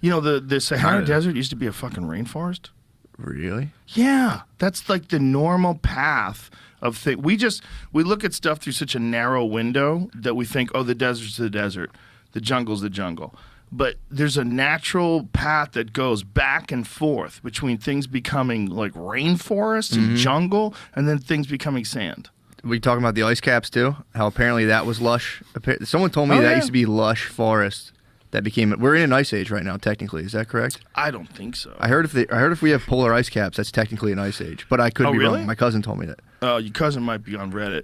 You know, the Sahara Desert used to be a fucking rainforest. Really? Yeah, that's like the normal path of things. We look at stuff through such a narrow window that we think, oh, the desert's the desert, the jungle's the jungle. But there's a natural path that goes back and forth between things becoming like rainforest and jungle, and then things becoming sand. We talking about the ice caps too? How apparently that was lush. Someone told me that used to be lush forest. That became. We're in an ice age right now, technically. Is that correct? I don't think so. I heard if we have polar ice caps, that's technically an ice age. But I could be wrong. My cousin told me that. Oh, your cousin might be on Reddit.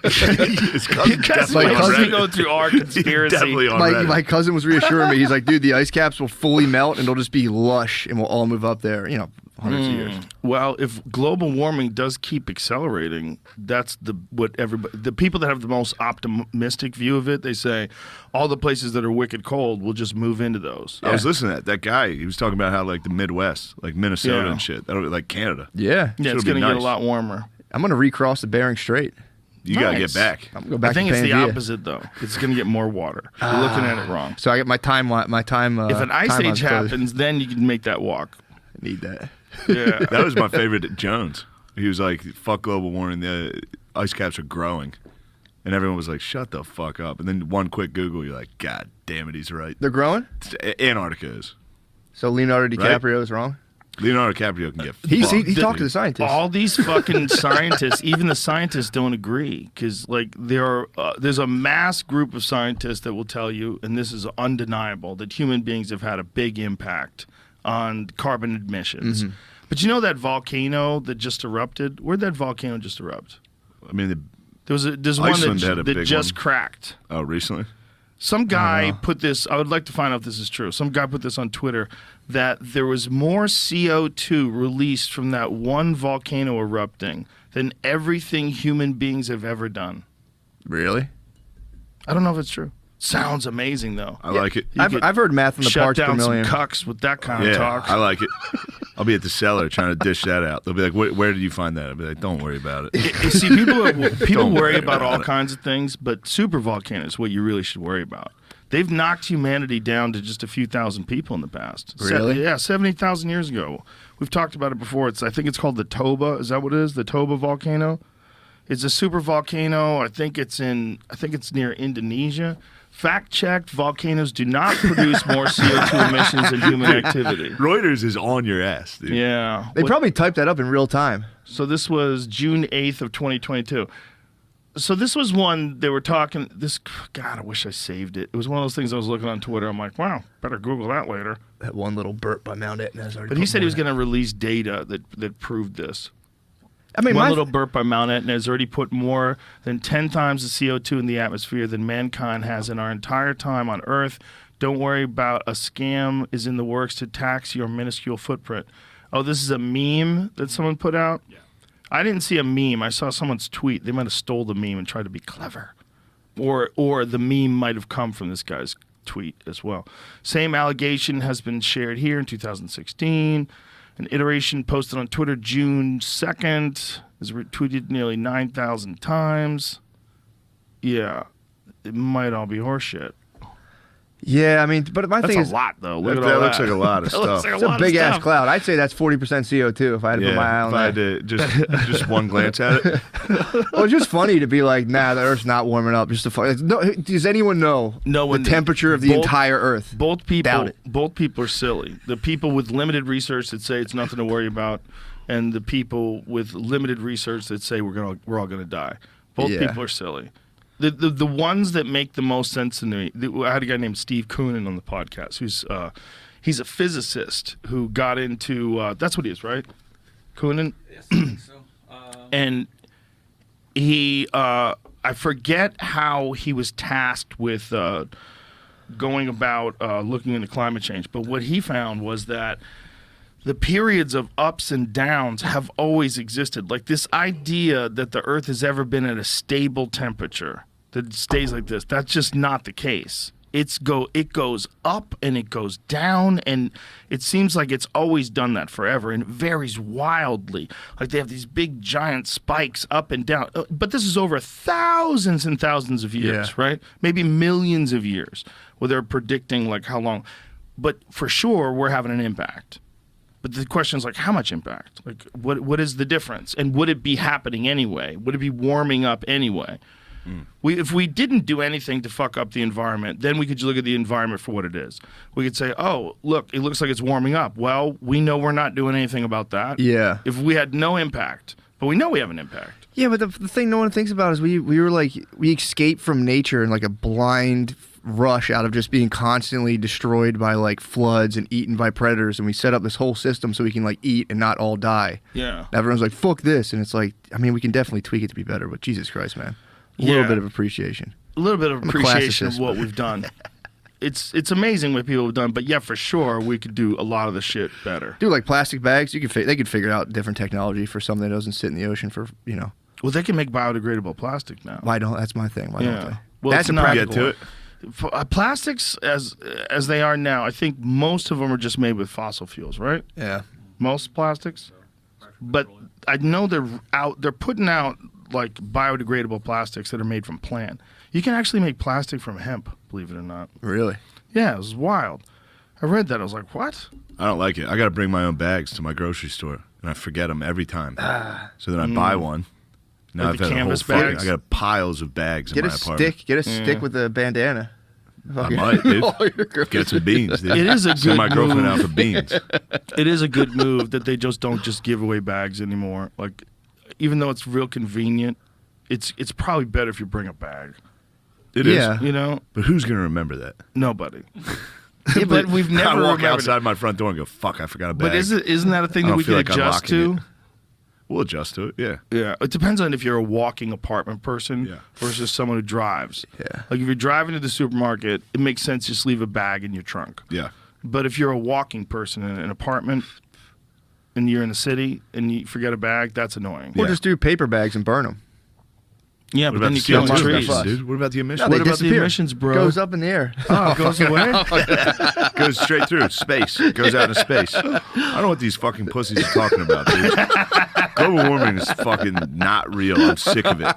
His cousin's My definitely on cousin Reddit. go through our conspiracy. Definitely on Reddit. My cousin was reassuring me. He's like, dude, the ice caps will fully melt and it'll just be lush and we'll all move up there. You know, hundreds of years. Well, if global warming does keep accelerating, that's the people that have the most optimistic view of it. They say all the places that are wicked cold will just move into those. I was listening to that guy. He was talking about how like the Midwest, like Minnesota and shit, that'll be like Canada. Yeah. Yeah, it's going to get a lot warmer. I'm going to recross the Bering Strait. You gotta get back. I'm going to go back. I think to it's the Pangaea. opposite though. It's going to get more water. You're looking at it wrong. So I get my time. If an ice age happens, then you can make that walk. I need that. Yeah. That was my favorite, Jones. He was like, fuck global warming, the ice caps are growing. And everyone was like, shut the fuck up. And then one quick Google, you're like, God damn it, he's right. They're growing? Antarctica is. So Leonardo DiCaprio is wrong? Leonardo DiCaprio can get He talked to the scientists. All these fucking scientists, even the scientists don't agree because like there's a mass group of scientists that will tell you, and this is undeniable, that human beings have had a big impact on carbon emissions. Mm-hmm. But you know that volcano that just erupted? Where'd that volcano just erupt? I mean, There's one Iceland had a that big just one. cracked. oh, recently? Some guy put this, I would like to find out if this is true. Some guy put this on Twitter that there was more CO2 released from that one volcano erupting than everything human beings have ever done. Really? I don't know if it's true. Sounds amazing, though. I like it. I've heard math in the Shut parts per down some million. cucks with that kind of Yeah, talk. I like it. I'll be at the cellar trying to dish that out. They'll be like, where did you find that? I'll be like, don't worry about it. You see, people Don't worry worry about all about it. kinds of things, but super volcanoes is what you really should worry about. They've knocked humanity down to just a few thousand people in the past. Really? Yeah, 70,000 years ago. We've talked about it before. I think it's called the Toba. Is that what it is? The Toba volcano? It's a super volcano. I think it's near Indonesia. Fact-checked, volcanoes do not produce more CO2 emissions than human activity. Reuters is on your ass, dude. Yeah. They probably typed that up in real time. So this was June 8th of 2022. So this was one they were talking. God, I wish I saved it. It was one of those things I was looking on Twitter. I'm like, wow, better Google that later. That one little burp by Mount Etna is already. But he said he was going to release data that proved this. I mean, One little burp by Mount Etna has already put more than 10 times the CO2 in the atmosphere than mankind has in our entire time on Earth. Don't worry about a scam is in the works to tax your minuscule footprint. Oh, this is a meme that someone put out? Yeah. I didn't see a meme. I saw someone's tweet. They might have stole the meme and tried to be clever. Or the meme might have come from this guy's tweet as well. Same allegation has been shared here in 2016. An iteration posted on Twitter June 2nd is retweeted nearly 9,000 times. Yeah, it might all be horseshit. Yeah, I mean, but my That's thing a is, lot, though. Look That, at all that looks like a lot of That looks stuff. like it's a lot of big ass stuff. cloud. I'd say that's 40% CO2 if I had to put my eye on if I had that. to just one glance at it. Well, it's just funny to be like, nah, the Earth's not warming up. Just no, does anyone know the temperature of the entire Earth? Both people, Doubt it. both people are silly. The people with limited research that say it's nothing to worry about, and the people with limited research that say we're all gonna die. Both people are silly. The ones that make the most sense to me. I had a guy named Steve Koonin on the podcast. He's a physicist who got into that's what he is, right? Koonin. Yes, I think so. And he, I forget how he was tasked with going about looking into climate change, but what he found was that the periods of ups and downs have always existed. Like this idea that the Earth has ever been at a stable temperature that stays like this, that's just not the case. It goes up and it goes down, and it seems like it's always done that forever, and it varies wildly. Like they have these big giant spikes up and down, but this is over thousands and thousands of years, right? Maybe millions of years, where they're predicting like how long. but for sure we're having an impact. But the question is like, how much impact? Like, what is the difference? And would it be happening anyway? Would it be warming up anyway? If we didn't do anything to fuck up the environment, then we could look at the environment for what it is. We could say, oh, look, it looks like it's warming up. Well, we know we're not doing anything about that. Yeah. If we had no impact, but we know we have an impact. Yeah, but the thing no one thinks about is we were like, we escaped from nature in like a blind rush out of just being constantly destroyed by like floods and eaten by predators, and we set up this whole system so we can like eat and not all die. Yeah. Everyone's like, fuck this, and it's like, I mean, we can definitely tweak it to be better, but Jesus Christ, man. A little bit of appreciation. A little bit of I'm a appreciation of classicist, what we've done. It's amazing what people have done, but yeah, for sure, we could do a lot of the shit better. Dude, like plastic bags, they could figure out different technology for something that doesn't sit in the ocean for, you know. Well, they can make biodegradable plastic now. Why don't, that's my thing. Why don't they? Well, That's it's a not- practical Get to one. it. Plastics, as they are now, I think most of them are just made with fossil fuels, right? Yeah. Most plastics. But I know they're putting out like biodegradable plastics that are made from plant. You can actually make plastic from hemp, believe it or not. Really? Yeah, it was wild. I read that. I was like, what? I don't like it. I got to bring my own bags to my grocery store, and I forget them every time. So then I buy one. Now Like the I've had canvas a whole fucking, bags? I got piles of bags Get in a my apartment. stick. Get a stick with a bandana. I might, dude. All your groceries. Get some beans, dude. It is a Send good my girlfriend move. out for beans. It is a good move that they just don't just give away bags anymore. Like, even though it's real convenient, it's probably better if you bring a bag. It is. Yeah. You know, But who's going to remember that? nobody. But we've I never walk remembered outside it. my front door and go, fuck, I forgot a bag. But isn't that a thing I that don't we feel can like adjust unlocking to? it. We'll adjust to it, yeah. Yeah, it depends on if you're a walking apartment person Yeah. versus someone who drives. Yeah. Like if you're driving to the supermarket, it makes sense to just leave a bag in your trunk. Yeah. But if you're a walking person in an apartment and you're in the city and you forget a bag, that's annoying. Or Yeah. just do paper bags and burn them. Yeah, What but about then the you kill CO2 trees. emissions, dude? What about the emissions? What about the emissions, bro? Goes up in the air. Oh, it goes away? Goes straight through space. Goes out into space. I don't know what these fucking pussies are talking about, dude. Global warming is fucking not real. I'm sick of it.